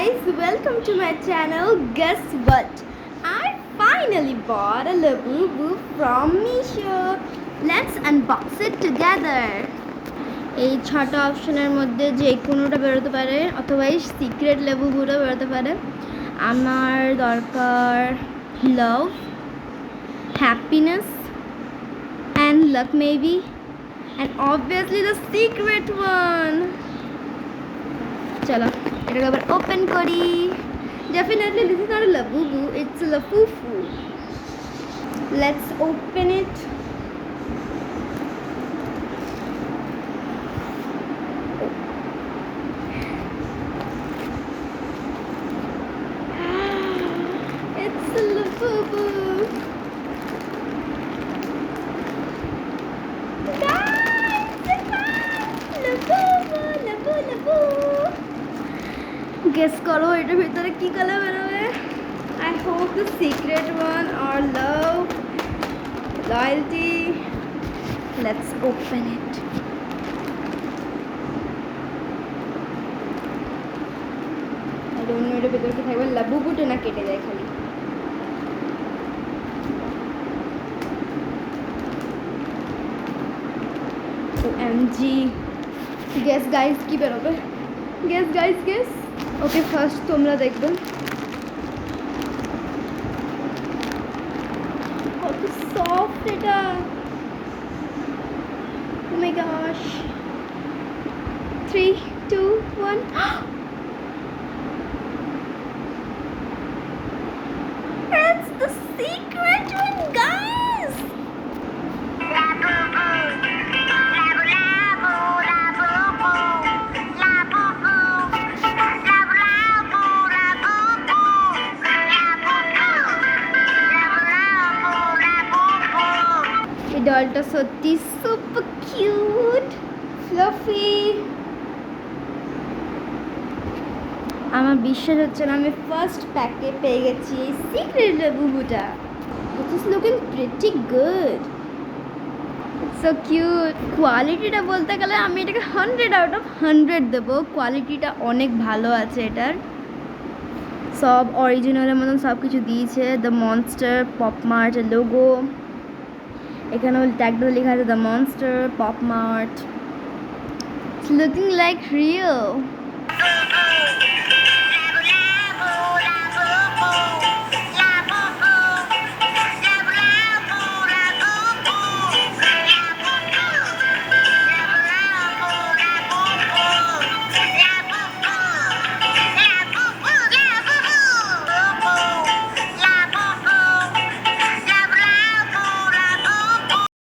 guys, welcome to my channel. Guess what? I finally bought a Labubu from Meesho. Let's unbox it together. এই ছটা অপশনের মধ্যে যে কোনোটা বেরোতে পারে অথবা এই সিক্রেট লেবুগুলো বেরোতে পারে। আমার দরকার লাভ, happiness and luck maybe, and obviously the secret one. চলো এটাকে আবার ওপেন করি। Definitely this is not a Labubu, it's a Lafufu. Let's open it. It's a Labubu. Guess करो এটার ভিতরে কি কালার বেরোবে। I hope the secret one or love, loyalty. Let's open it. I don't know এটার ভিতরে কি থাকবে। লাবুবুটা না কেটে যায় খালি। OMG. Guess guys কি বেরোবে। Guess guys, guess. Okay first তোমরা দেখবে কত সফট এটা। Oh my gosh. 3, 2, 1. It's the secret one, guys. ডলটা সত্যি সুপার কিউট, ফ্লাফি। আমার বিশ্বাস হচ্ছে না আমি ফার্স্ট প্যাকে পেয়ে গেছি এই সিক্রেট লাবুবুটা। It is looking pretty good, so cute. কোয়ালিটিটা বলতে গেলে আমি এটাকে 100 আউট অফ 100 দেবো। কোয়ালিটিটা অনেক ভালো আছে এটার, সব অরিজিনালের মতন সব কিছু দিয়েছে। The monster pop mart logo, এখানে ট্যাগটা লেখা আছে the monster pop mart. It's looking like real.